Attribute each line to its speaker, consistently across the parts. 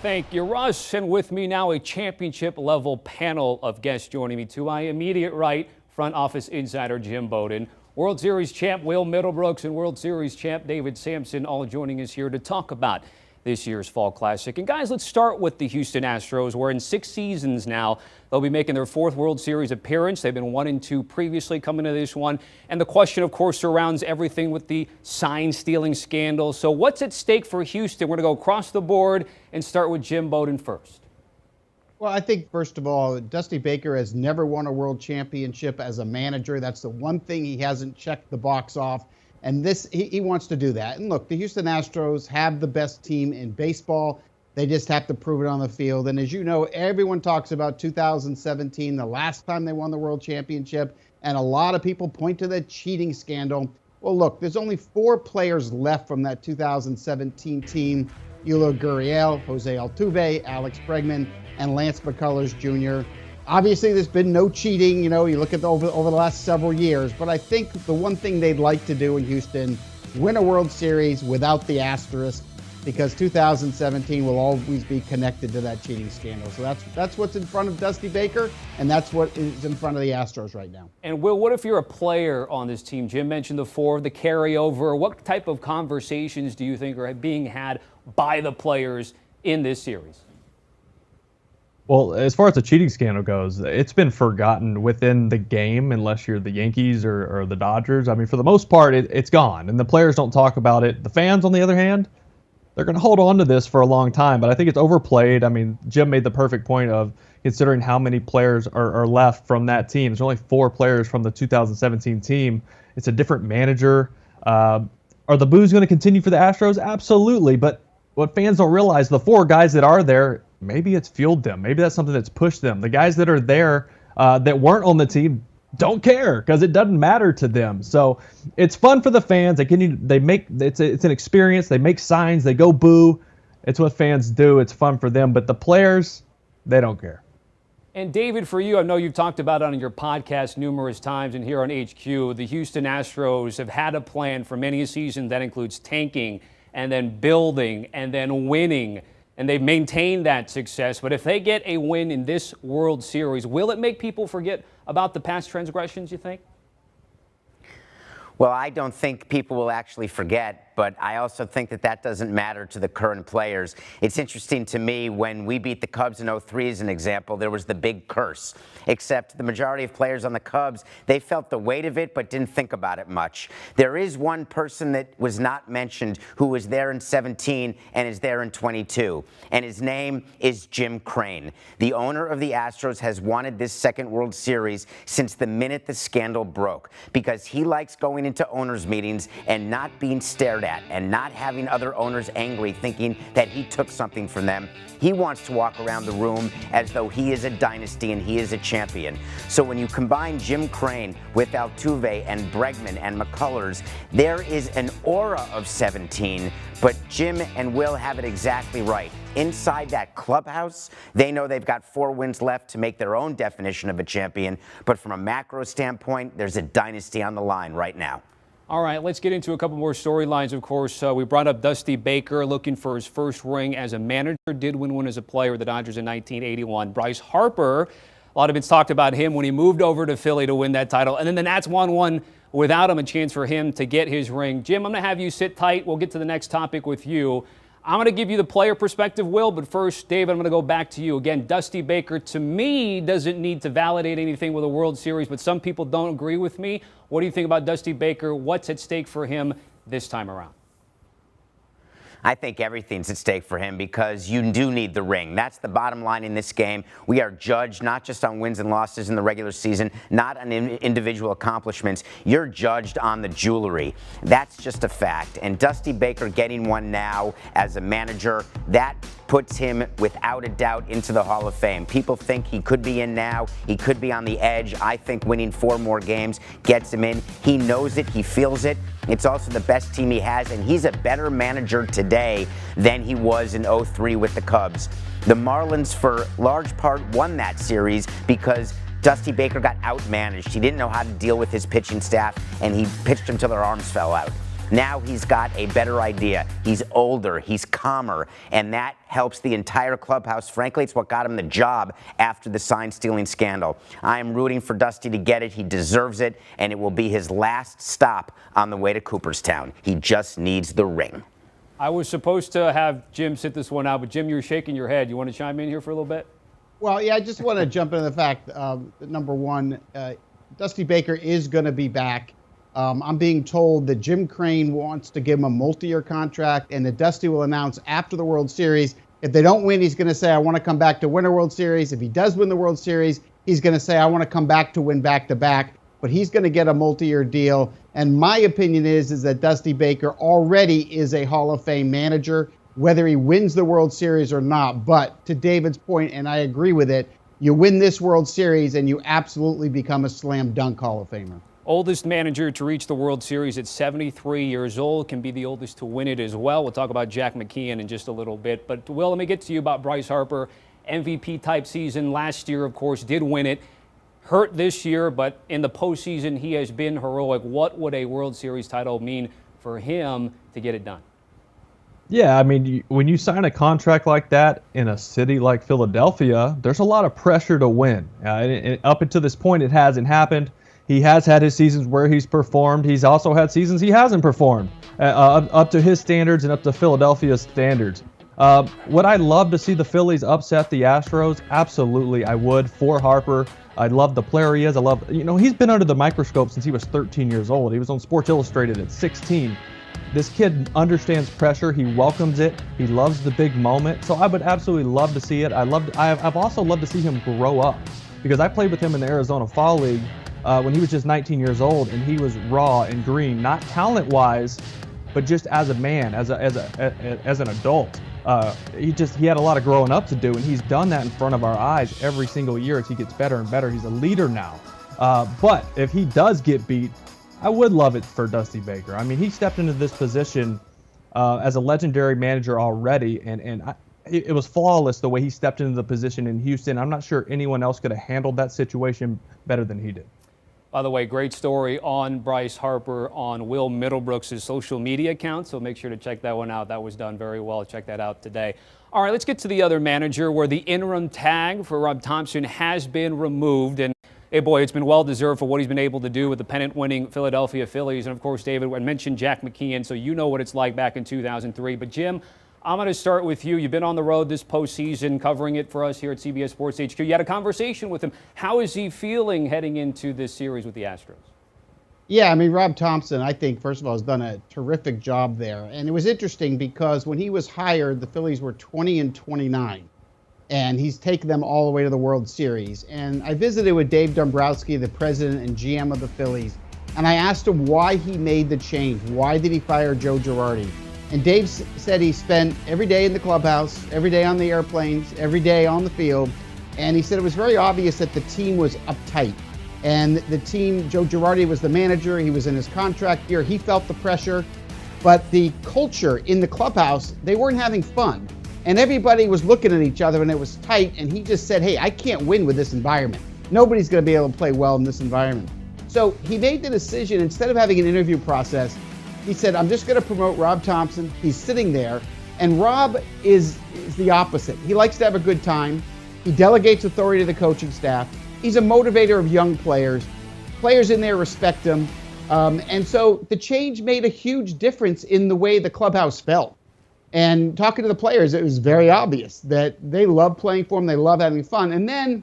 Speaker 1: Thank you, Russ. And with me now, a championship-level panel of guests joining me to my immediate right, front office insider Jim Bowden, World Series champ Will Middlebrooks, and World Series champ David Sampson, all joining us here to talk about this year's Fall Classic. And guys, let's start with the Houston Astros, where in 6 seasons now, they'll be making their 4th World Series appearance. They've been 1-2 previously coming to this one. And the question, of course, surrounds everything with the sign-stealing scandal. So what's at stake for Houston? We're going to go across the board and start with Jim Bowden first.
Speaker 2: Well, I think, first of all, Dusty Baker has never won a world championship as a manager. That's the one thing he hasn't checked the box off. And he wants to do that. And look, the Houston Astros have the best team in baseball. They just have to prove it on the field. And as you know, everyone talks about 2017, the last time they won the world championship. And a lot of people point to the cheating scandal. Well, look, there's only 4 players left from that 2017 team: Eulio Gurriel, Jose Altuve, Alex Bregman, and Lance McCullers Jr. Obviously, there's been no cheating. You know, you look at over the last several years. But I think the one thing they'd like to do in Houston, win a World Series without the asterisk, because 2017 will always be connected to that cheating scandal. So that's what's in front of Dusty Baker, and that's what is in front of the Astros right now.
Speaker 1: And Will, what if you're a player on this team? Jim mentioned the 4, the carryover. What type of conversations do you think are being had by the players in this series?
Speaker 3: Well, as far as the cheating scandal goes, it's been forgotten within the game unless you're the Yankees or the Dodgers. I mean, for the most part, it's gone, and the players don't talk about it. The fans, on the other hand, they're going to hold on to this for a long time, but I think it's overplayed. I mean, Jim made the perfect point of considering how many players are left from that team. There's only 4 players from the 2017 team. It's a different manager. Are the boos going to continue for the Astros? Absolutely, but what fans don't realize, the 4 guys that are there, maybe it's fueled them. Maybe that's something that's pushed them. The guys that are there that weren't on the team don't care because it doesn't matter to them. So it's fun for the fans. It's an experience. They make signs. They go boo. It's what fans do. It's fun for them. But the players, they don't care.
Speaker 1: And David, for you, I know you've talked about it on your podcast numerous times and here on HQ. The Houston Astros have had a plan for many a season that includes tanking and then building and then winning. And they've maintained that success. But if they get a win in this World Series, will it make people forget about the past transgressions, you think?
Speaker 4: Well, I don't think people will actually forget, but I also think that doesn't matter to the current players. It's interesting to me, when we beat the Cubs in '03 as an example, there was the big curse. Except the majority of players on the Cubs, they felt the weight of it but didn't think about it much. There is one person that was not mentioned who was there in 17 and is there in 22, and his name is Jim Crane. The owner of the Astros has wanted this 2nd World Series since the minute the scandal broke, because he likes going into owners' meetings and not being stared at and not having other owners angry thinking that he took something from them. He wants to walk around the room as though he is a dynasty and he is a champion. So when you combine Jim Crane with Altuve and Bregman and McCullers, there is an aura of 17, but Jim and Will have it exactly right. Inside that clubhouse, they know they've got 4 wins left to make their own definition of a champion, but from a macro standpoint, there's a dynasty on the line right now.
Speaker 1: All right, let's get into a couple more storylines, of course. We brought up Dusty Baker looking for his first ring as a manager. Did win one as a player with the Dodgers in 1981. Bryce Harper, a lot of it's talked about him when he moved over to Philly to win that title. And then the Nats won one without him, a chance for him to get his ring. Jim, I'm going to have you sit tight. We'll get to the next topic with you. I'm going to give you the player perspective, Will, but first, David, I'm going to go back to you. Again, Dusty Baker, to me, doesn't need to validate anything with a World Series, but some people don't agree with me. What do you think about Dusty Baker? What's at stake for him this time around?
Speaker 4: I think everything's at stake for him because you do need the ring. That's the bottom line in this game. We are judged not just on wins and losses in the regular season, not on individual accomplishments. You're judged on the jewelry. That's just a fact. And Dusty Baker getting one now as a manager, that puts him without a doubt into the Hall of Fame. People think he could be in now. He could be on the edge. I think winning 4 more games gets him in. He knows it. He feels it. It's also the best team he has, and he's a better manager today than he was in '03 with the Cubs. The Marlins, for large part, won that series because Dusty Baker got outmanaged. He didn't know how to deal with his pitching staff, and he pitched them till their arms fell out. Now he's got a better idea. He's older, he's calmer, and that helps the entire clubhouse. Frankly, it's what got him the job after the sign-stealing scandal. I am rooting for Dusty to get it. He deserves it, and it will be his last stop on the way to Cooperstown. He just needs the ring.
Speaker 1: I was supposed to have Jim sit this one out, but Jim, you're shaking your head. You want to chime in here for a little bit?
Speaker 2: Well, yeah, I just want to jump into the fact that number one, Dusty Baker is going to be back. I'm being told that Jim Crane wants to give him a multi-year contract, and that Dusty will announce after the World Series. If they don't win, he's going to say, I want to come back to win a World Series. If he does win the World Series, he's going to say, I want to come back to win back-to-back. But he's going to get a multi-year deal. And my opinion is that Dusty Baker already is a Hall of Fame manager, whether he wins the World Series or not. But to David's point, and I agree with it, you win this World Series and you absolutely become a slam dunk Hall of Famer.
Speaker 1: Oldest manager to reach the World Series at 73 years old, can be the oldest to win it as well. We'll talk about Jack McKeon in just a little bit. But, Will, let me get to you about Bryce Harper. MVP-type season last year, of course, did win it. Hurt this year, but in the postseason, he has been heroic. What would a World Series title mean for him to get it done?
Speaker 3: Yeah, I mean, when you sign a contract like that in a city like Philadelphia, there's a lot of pressure to win. And up until this point, it hasn't happened. He has had his seasons where he's performed. He's also had seasons he hasn't performed up to his standards and up to Philadelphia's standards. Would I love to see the Phillies upset the Astros? Absolutely, I would, for Harper. I love the player he is. I love, he's been under the microscope since he was 13 years old. He was on Sports Illustrated at 16. This kid understands pressure. He welcomes it. He loves the big moment. So I would absolutely love to see it. I've also loved to see him grow up, because I played with him in the Arizona Fall League when he was just 19 years old, and he was raw and green, not talent-wise, but just as a man, as an adult. He had a lot of growing up to do, and he's done that in front of our eyes every single year as he gets better and better. He's a leader now. But if he does get beat, I would love it for Dusty Baker. I mean, he stepped into this position as a legendary manager already, and it was flawless the way he stepped into the position in Houston. I'm not sure anyone else could have handled that situation better than he did.
Speaker 1: By the way, great story on Bryce Harper on Will Middlebrooks' social media account, so make sure to check that one out. That was done very well. Check that out today. All right, let's get to the other manager, where the interim tag for Rob Thompson has been removed. And, hey, boy, it's been well-deserved for what he's been able to do with the pennant-winning Philadelphia Phillies. And, of course, David, I mentioned Jack McKeon, so you know what it's like back in 2003. But, Jim, I'm going to start with you. You've been on the road this postseason covering it for us here at CBS Sports HQ. You had a conversation with him. How is he feeling heading into this series with the Astros?
Speaker 2: Yeah, I mean, Rob Thompson, I think, first of all, has done a terrific job there. And it was interesting because when he was hired, the Phillies were 20-29. And he's taken them all the way to the World Series. And I visited with Dave Dombrowski, the president and GM of the Phillies, and I asked him why he made the change. Why did he fire Joe Girardi? And Dave said he spent every day in the clubhouse, every day on the airplanes, every day on the field. And he said it was very obvious that the team was uptight. And the team, Joe Girardi was the manager. He was in his contract year. He felt the pressure. But the culture in the clubhouse, they weren't having fun. And everybody was looking at each other and it was tight. And he just said, hey, I can't win with this environment. Nobody's going to be able to play well in this environment. So he made the decision, instead of having an interview process, he said, I'm just going to promote Rob Thompson. He's sitting there. And Rob is the opposite. He likes to have a good time. He delegates authority to the coaching staff. He's a motivator of young players. Players in there respect him. And so the change made a huge difference in the way the clubhouse felt. And talking to the players, it was very obvious that they love playing for him. They love having fun. And then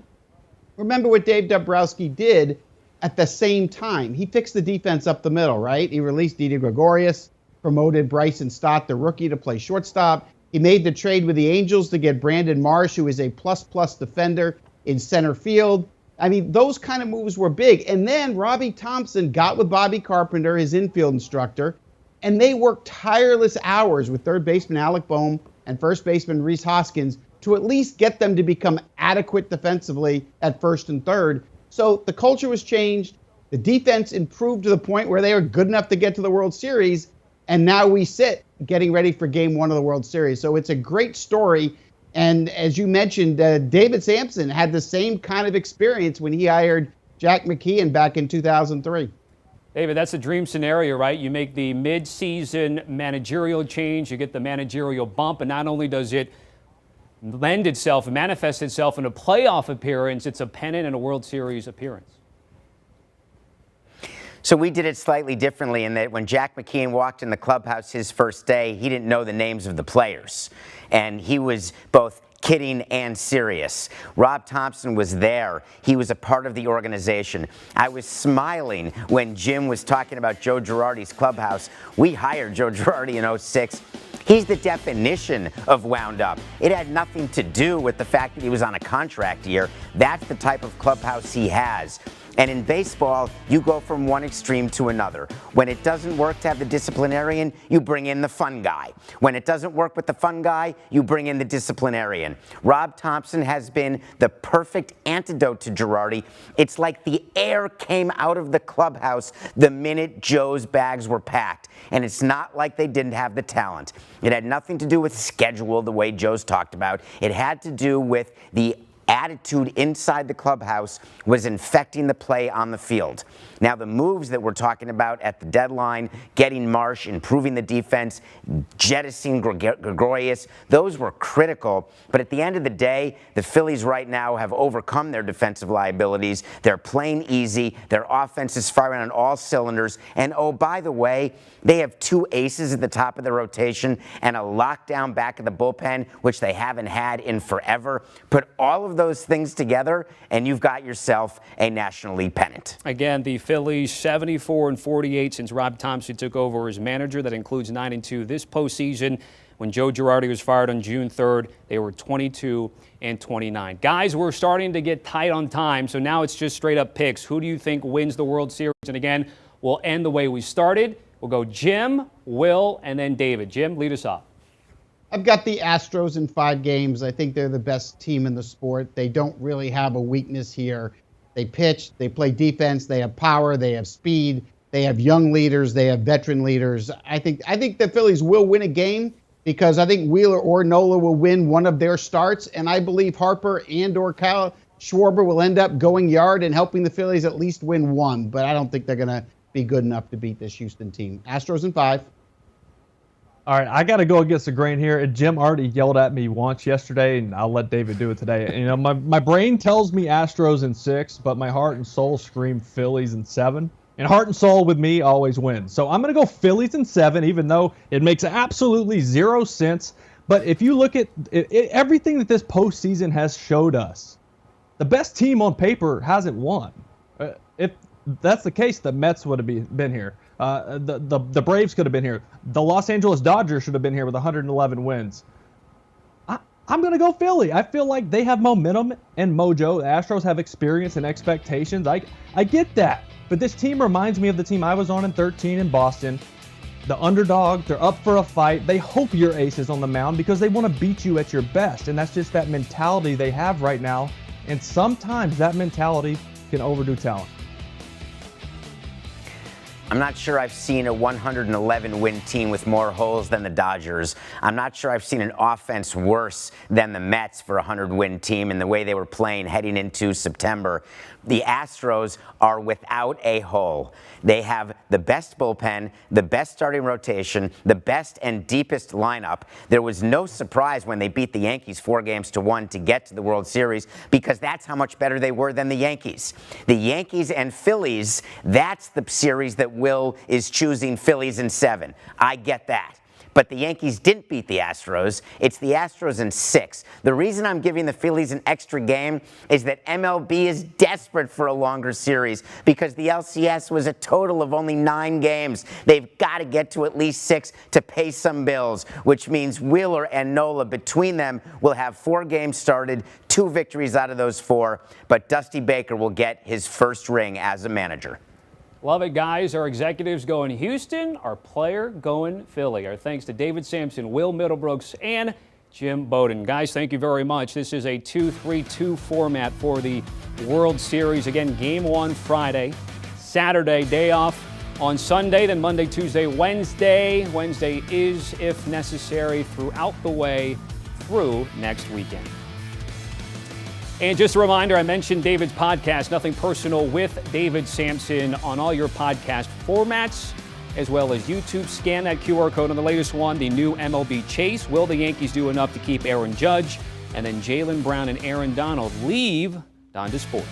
Speaker 2: remember what Dave Dombrowski did at the same time. He fixed the defense up the middle, right? He released Didi Gregorius, promoted Bryson Stott, the rookie, to play shortstop. He made the trade with the Angels to get Brandon Marsh, who is a plus-plus defender, in center field. I mean, those kind of moves were big. And then Robbie Thompson got with Bobby Carpenter, his infield instructor, and they worked tireless hours with third baseman Alec Boehm and first baseman Rhys Hoskins to at least get them to become adequate defensively at first and third. So the culture was changed. The defense improved to the point where they were good enough to get to the World Series. And now we sit getting ready for Game 1 of the World Series. So it's a great story. And as you mentioned, David Sampson had the same kind of experience when he hired Jack McKeon back in 2003.
Speaker 1: David, that's a dream scenario, right? You make the mid-season managerial change, you get the managerial bump, and not only does it lend itself and manifest itself in a playoff appearance, it's a pennant and a World Series appearance.
Speaker 4: So we did it slightly differently in that when Jack McKeon walked in the clubhouse his first day, he didn't know the names of the players. And he was both kidding and serious. Rob Thompson was there. He was a part of the organization. I was smiling when Jim was talking about Joe Girardi's clubhouse. We hired Joe Girardi in '06. He's the definition of wound up. It had nothing to do with the fact that he was on a contract year. That's the type of clubhouse he has. And in baseball, you go from one extreme to another. When it doesn't work to have the disciplinarian, you bring in the fun guy. When it doesn't work with the fun guy, you bring in the disciplinarian. Rob Thompson has been the perfect antidote to Girardi. It's like the air came out of the clubhouse the minute Joe's bags were packed. And it's not like they didn't have the talent. It had nothing to do with schedule, the way Joe's talked about. It had to do with the attitude inside the clubhouse was infecting the play on the field. Now, the moves that we're talking about at the deadline, getting Marsh, improving the defense, jettisoning Gregorius, those were critical. But at the end of the day, the Phillies right now have overcome their defensive liabilities. They're playing easy. Their offense is firing on all cylinders. And oh, by the way, they have two aces at the top of the rotation and a lockdown back of the bullpen, which they haven't had in forever. Put all of those things together, and you've got yourself a National League pennant.
Speaker 1: Again, the Phillies 74-48 since Rob Thompson took over as manager. That includes 9-2 this postseason. When Joe Girardi was fired on June 3rd, they were 22-29. Guys, we're starting to get tight on time, so now it's just straight up picks. Who do you think wins the World Series? And again, we'll end the way we started. We'll go Jim, Will, and then David. Jim, lead us off.
Speaker 2: I've got the Astros in 5 games. I think they're the best team in the sport. They don't really have a weakness here. They pitch, they play defense, they have power, they have speed, they have young leaders, they have veteran leaders. I think the Phillies will win a game because I think Wheeler or Nola will win one of their starts, and I believe Harper and or Kyle Schwarber will end up going yard and helping the Phillies at least win one, but I don't think they're going to be good enough to beat this Houston team. Astros in 5.
Speaker 3: All right, I got to go against the grain here. Jim already yelled at me once yesterday, and I'll let David do it today. You know, my brain tells me Astros in 6, but my heart and soul scream Phillies in 7. And heart and soul with me always wins. So I'm going to go Phillies in 7, even though it makes absolutely zero sense. But if you look at everything that this postseason has showed us, the best team on paper hasn't won. If that's the case, the Mets would have been here. The Braves could have been here. The Los Angeles Dodgers should have been here with 111 wins. I'm going to go Philly. I feel like they have momentum and mojo. The Astros have experience and expectations. I get that. But this team reminds me of the team I was on in 13 in Boston. The underdog, they're up for a fight. They hope your ace is on the mound because they want to beat you at your best. And that's just that mentality they have right now. And sometimes that mentality can overdo talent.
Speaker 4: I'm not sure I've seen a 111-win team with more holes than the Dodgers. I'm not sure I've seen an offense worse than the Mets for a 100-win team in the way they were playing heading into September. The Astros are without a hole. They have the best bullpen, the best starting rotation, the best and deepest lineup. There was no surprise when they beat the Yankees 4-1 to get to the World Series because that's how much better they were than the Yankees. The Yankees and Phillies, that's the series that Will is choosing Phillies in 7. I get that. But the Yankees didn't beat the Astros. It's the Astros in 6. The reason I'm giving the Phillies an extra game is that MLB is desperate for a longer series because the LCS was a total of only 9 games. They've got to get to at least 6 to pay some bills, which means Wheeler and Nola between them will have 4 games started, 2 victories out of those 4, but Dusty Baker will get his first ring as a manager.
Speaker 1: Love it, guys. Our executives going Houston, our player going Philly. Our thanks to David Sampson, Will Middlebrooks, and Jim Bowden. Guys, thank you very much. This is a 2-3-2 format for the World Series. Again, Game 1 Friday, Saturday, day off on Sunday, then Monday, Tuesday, Wednesday. Wednesday is, if necessary, throughout the way through next weekend. And just a reminder, I mentioned David's podcast, Nothing Personal with David Sampson, on all your podcast formats, as well as YouTube. Scan that QR code on the latest one, the new MLB Chase. Will the Yankees do enough to keep Aaron Judge? And then Jaylen Brown and Aaron Donald leave Donda Sports.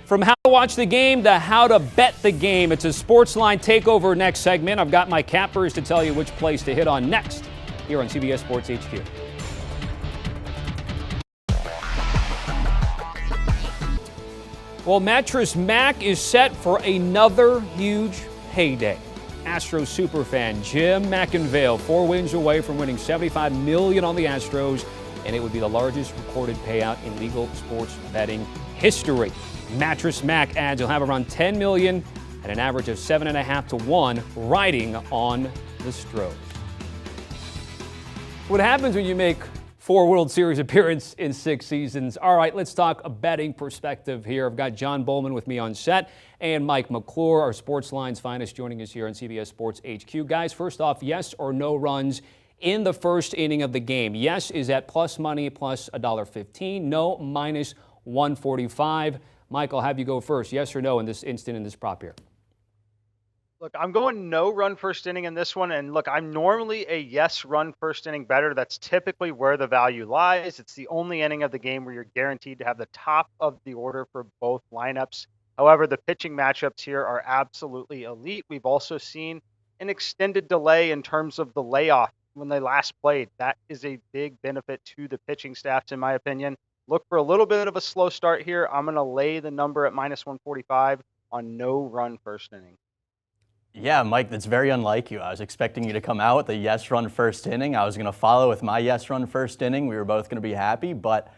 Speaker 1: From how to watch the game to how to bet the game, it's a Sportsline takeover next segment. I've got my cappers to tell you which place to hit on next here on CBS Sports HQ. Well, Mattress Mac is set for another huge payday. Astros superfan Jim McIngvale, 4 wins away from winning $75 million on the Astros, and it would be the largest recorded payout in legal sports betting history. Mattress Mac adds he'll have around $10 million and an average of 7.5 to 1 riding on the Stros. What happens when you make 4 World Series appearances in 6 seasons? All right, let's talk a betting perspective here. I've got John Bowman with me on set and Mike McClure, our Sports Line's finest, joining us here on CBS Sports HQ. Guys, first off, yes or no runs in the first inning of the game? Yes is at plus money, plus $1.15. No, minus 145. Mike, I'll have you go first. Yes or no in this instant in this prop here?
Speaker 5: Look, I'm going no run first inning in this one. And look, I'm normally a yes run first inning bettor. That's typically where the value lies. It's the only inning of the game where you're guaranteed to have the top of the order for both lineups. However, the pitching matchups here are absolutely elite. We've also seen an extended delay in terms of the layoff when they last played. That is a big benefit to the pitching staffs, in my opinion. Look for a little bit of a slow start here. I'm going to lay the number at minus 145 on no run first inning.
Speaker 6: Yeah, Mike, that's very unlike you. I was expecting you to come out with a yes run first inning. I was going to follow with my yes run first inning. We were both going to be happy, but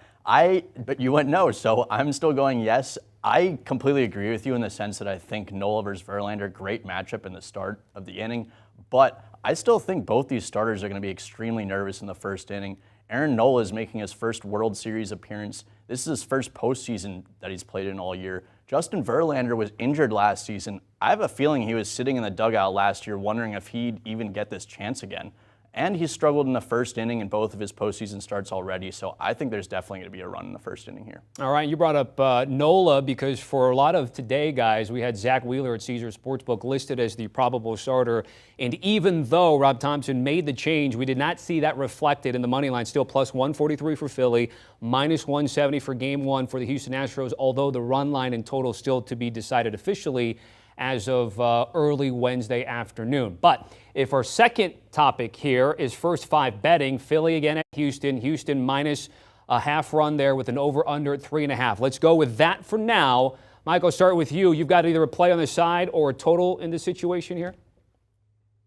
Speaker 6: you went no, so I'm still going yes. I completely agree with you in the sense that I think Nola versus Verlander, great matchup in the start of the inning, but I still think both these starters are going to be extremely nervous in the first inning. Aaron Nola is making his first World Series appearance. This is his first postseason that he's played in all year. Justin Verlander was injured last season. I have a feeling he was sitting in the dugout last year wondering if he'd even get this chance again. And he struggled in the first inning in both of his postseason starts already, so I think there's definitely going to be a run in the first inning here.
Speaker 1: All right, you brought up Nola because for a lot of today, guys, we had Zach Wheeler at Caesars Sportsbook listed as the probable starter, and even though Rob Thompson made the change, we did not see that reflected in the money line. Still plus 143 for Philly, minus 170 for Game 1 for the Houston Astros, although the run line in total still to be decided officially as of early Wednesday afternoon. But if our second topic here is first 5 betting, Philly again at Houston. Houston minus a half run there with an over-under at 3.5. Let's go with that for now. Mike, I'll start with you. You've got either a play on the side or a total in this situation here?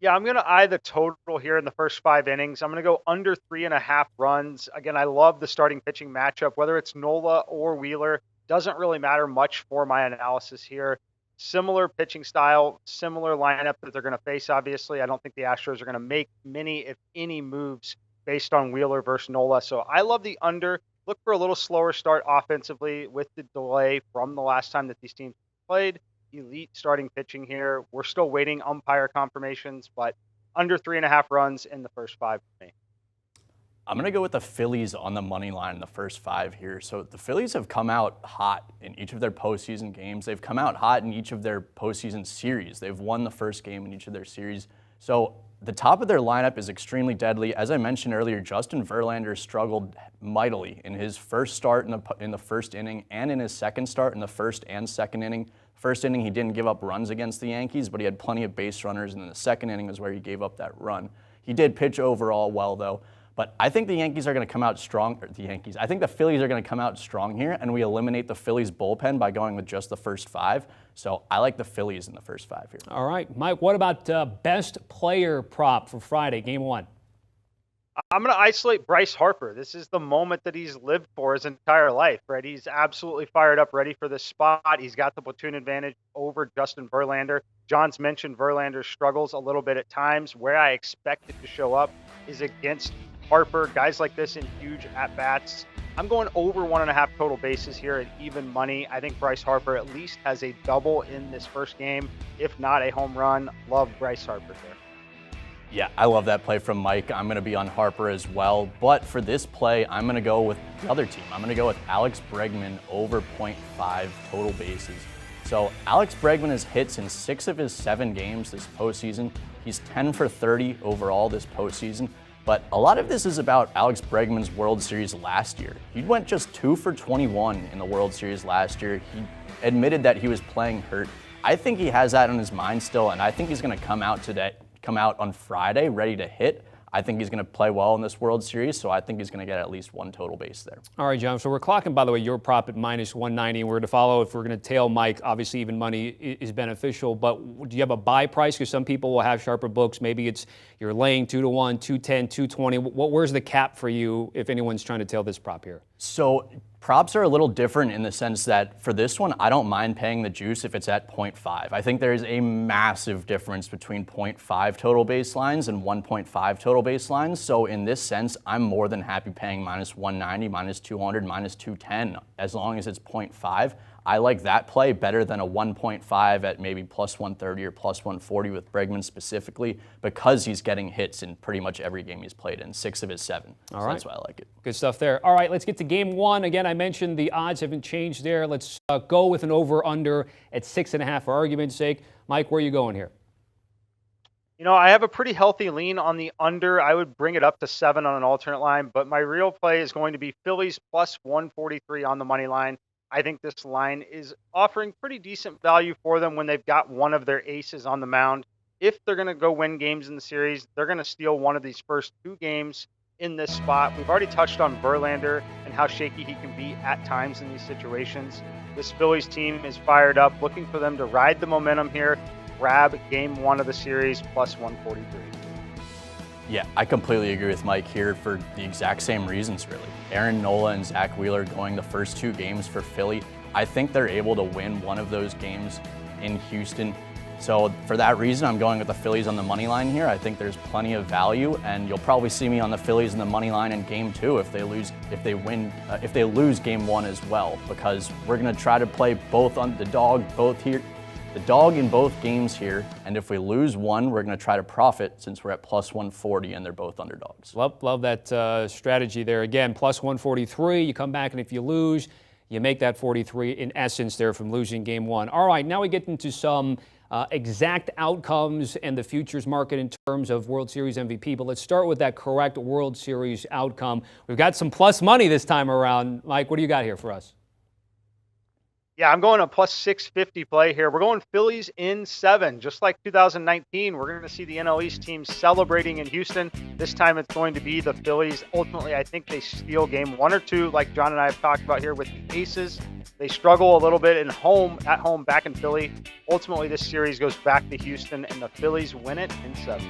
Speaker 5: Yeah, I'm going to eye the total here in the first 5 innings. I'm going to go under 3.5 runs. Again, I love the starting pitching matchup. Whether it's Nola or Wheeler, doesn't really matter much for my analysis here. Similar pitching style, similar lineup that they're going to face, obviously. I don't think the Astros are going to make many, if any, moves based on Wheeler versus Nola. So I love the under. Look for a little slower start offensively with the delay from the last time that these teams played. Elite starting pitching here. We're still waiting umpire confirmations, but under 3.5 runs in the first 5 for me.
Speaker 6: I'm going to go with the Phillies on the money line in the first 5 here. So the Phillies have come out hot in each of their postseason games. They've come out hot in each of their postseason series. They've won the first game in each of their series. So the top of their lineup is extremely deadly. As I mentioned earlier, Justin Verlander struggled mightily in his first start in the first inning and in his second start in the first and second inning. First inning, he didn't give up runs against the Yankees, but he had plenty of base runners, and then the second inning is where he gave up that run. He did pitch overall well, though. But I think the Yankees are going to come out strong. I think the Phillies are going to come out strong here, and we eliminate the Phillies bullpen by going with just the first 5. So I like the Phillies in the first 5 here.
Speaker 1: All right, Mike, what about best player prop for Friday, Game 1?
Speaker 5: I'm going to isolate Bryce Harper. This is the moment that he's lived for his entire life, right? He's absolutely fired up, ready for this spot. He's got the platoon advantage over Justin Verlander. John's mentioned Verlander struggles a little bit at times. Where I expect it to show up is against Harper, guys like this in huge at-bats. I'm going over 1.5 total bases here at even money. I think Bryce Harper at least has a double in this first game, if not a home run. Love Bryce Harper there.
Speaker 6: Yeah, I love that play from Mike. I'm going to be on Harper as well. But for this play, I'm going to go with the other team. I'm going to go with Alex Bregman over 0.5 total bases. So Alex Bregman has hits in 6 of his 7 games this postseason. He's 10 for 30 overall this postseason. But a lot of this is about Alex Bregman's World Series last year. He went just 2 for 21 in the World Series last year. He admitted that he was playing hurt. I think he has that on his mind still, and I think he's going to come out on Friday ready to hit. I think he's going to play well in this World Series, so I think he's going to get at least 1 total base there.
Speaker 1: All right, John. So we're clocking, by the way, your prop at minus 190. We're to follow. If we're going to tail Mike, obviously even money is beneficial. But do you have a buy price? Because some people will have sharper books. Maybe it's you're laying 2-1, 210, 220. Where's the cap for you if anyone's trying to tail this prop here?
Speaker 6: So props are a little different in the sense that for this one, I don't mind paying the juice if it's at 0.5. I think there is a massive difference between 0.5 total baselines and 1.5 total baselines. So in this sense, I'm more than happy paying minus 190, minus 200, minus 210, as long as it's 0.5. I like that play better than a 1.5 at maybe plus 130 or plus 140 with Bregman specifically, because he's getting hits in pretty much every game he's played in, 6 of his 7.
Speaker 1: All
Speaker 6: so
Speaker 1: right.
Speaker 6: That's why I like it.
Speaker 1: Good stuff there. All right, let's get to game 1. Again, I mentioned the odds haven't changed there. Let's go with an over-under at 6.5 for argument's sake. Mike, where are you going here?
Speaker 5: You know, I have a pretty healthy lean on the under. I would bring it up to 7 on an alternate line, but my real play is going to be Phillies plus 143 on the money line. I think this line is offering pretty decent value for them when they've got one of their aces on the mound. If they're going to go win games in the series, they're going to steal one of these first 2 games in this spot. We've already touched on Verlander and how shaky he can be at times in these situations. This Phillies team is fired up, looking for them to ride the momentum here, grab game 1 of the series plus 143.
Speaker 6: Yeah, I completely agree with Mike here for the exact same reasons, really. Aaron Nola and Zach Wheeler going the first 2 games for Philly. I think they're able to win one of those games in Houston. So for that reason, I'm going with the Phillies on the money line here. I think there's plenty of value, and you'll probably see me on the Phillies in the money line in game 2 if they lose game 1 as well, because we're going to try to play both on the dog in both games here, and if we lose one, we're going to try to profit since we're at plus 140 and they're both underdogs.
Speaker 1: Love that strategy there. Again, plus 143. You come back, and if you lose, you make that 43 in essence there from losing game 1. All right, now we get into some exact outcomes and the futures market in terms of World Series MVP. But let's start with that correct World Series outcome. We've got some plus money this time around. Mike, what do you got here for us?
Speaker 5: Yeah, I'm going a plus 650 play here. We're going Phillies in 7. Just like 2019, we're going to see the NL East team celebrating in Houston. This time it's going to be the Phillies. Ultimately, I think they steal game 1 or 2, like John and I have talked about here with the Aces. They struggle a little bit at home back in Philly. Ultimately, this series goes back to Houston, and the Phillies win it in 7.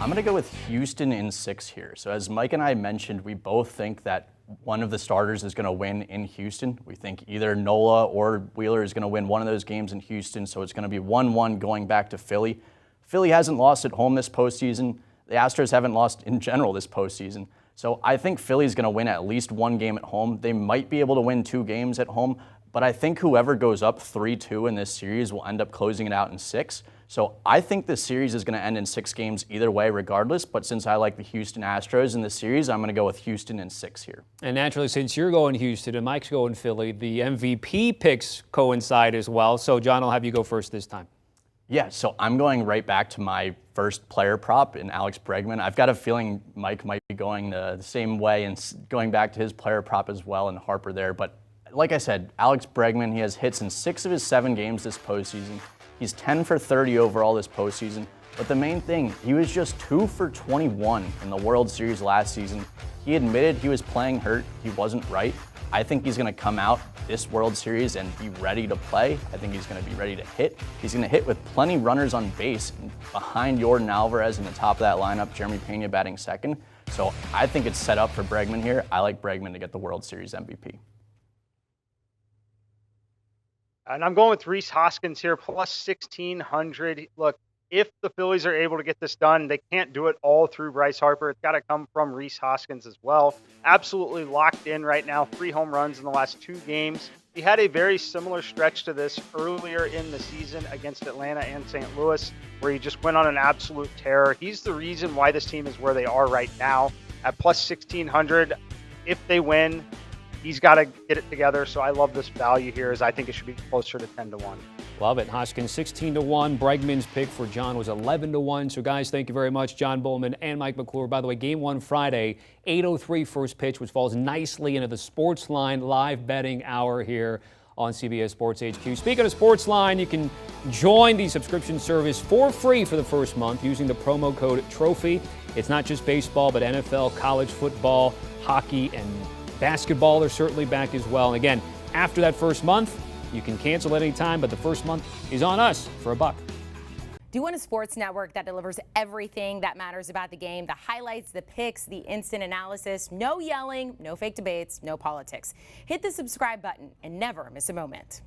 Speaker 6: I'm going to go with Houston in 6 here. So as Mike and I mentioned, we both think that one of the starters is going to win in Houston. We think either Nola or Wheeler is going to win one of those games in Houston, so it's going to be 1-1 going back to Philly. Philly hasn't lost at home this postseason. The Astros haven't lost in general this postseason. So I think Philly's going to win at least 1 game at home. They might be able to win 2 games at home, but I think whoever goes up 3-2 in this series will end up closing it out in 6. So I think this series is going to end in 6 games either way regardless, but since I like the Houston Astros in this series, I'm going to go with Houston in 6 here.
Speaker 1: And naturally, since you're going Houston and Mike's going Philly, the MVP picks coincide as well. So John, I'll have you go first this time.
Speaker 6: Yeah, so I'm going right back to my first player prop in Alex Bregman. I've got a feeling Mike might be going the same way and going back to his player prop as well and Harper there. But like I said, Alex Bregman, he has hits in 6 of his 7 games this postseason. He's 10 for 30 overall this postseason. But the main thing, he was just 2 for 21 in the World Series last season. He admitted he was playing hurt. He wasn't right. I think he's going to come out this World Series and be ready to play. I think he's going to be ready to hit. He's going to hit with plenty runners on base behind Jordan Alvarez in the top of that lineup, Jeremy Pena batting second. So I think it's set up for Bregman here. I like Bregman to get the World Series MVP. And
Speaker 5: I'm going with Rhys Hoskins here, plus 1,600. Look, if the Phillies are able to get this done, they can't do it all through Bryce Harper. It's got to come from Rhys Hoskins as well. Absolutely locked in right now. 3 home runs in the last 2 games. He had a very similar stretch to this earlier in the season against Atlanta and St. Louis, where he just went on an absolute tear. He's the reason why this team is where they are right now at plus 1,600. If they win, he's got to get it together. So I love this value here, as I think it should be closer to 10-1.
Speaker 1: Love it. Hoskins 16-1. Bregman's pick for John was 11-1. So guys, thank you very much, John Bowman and Mike McClure. By the way, game 1 Friday, 8:03 first pitch, which falls nicely into the Sports Line live betting hour here on CBS Sports HQ. Speaking of Sports Line, you can join the subscription service for free for the first month using the promo code TROPHY. It's not just baseball, but NFL, college football, hockey, and basketball are certainly back as well. And again, after that first month, you can cancel at any time, but the first month is on us for $1.
Speaker 7: Do you want a sports network that delivers everything that matters about the game? The highlights, the picks, the instant analysis, no yelling, no fake debates, no politics. Hit the subscribe button and never miss a moment.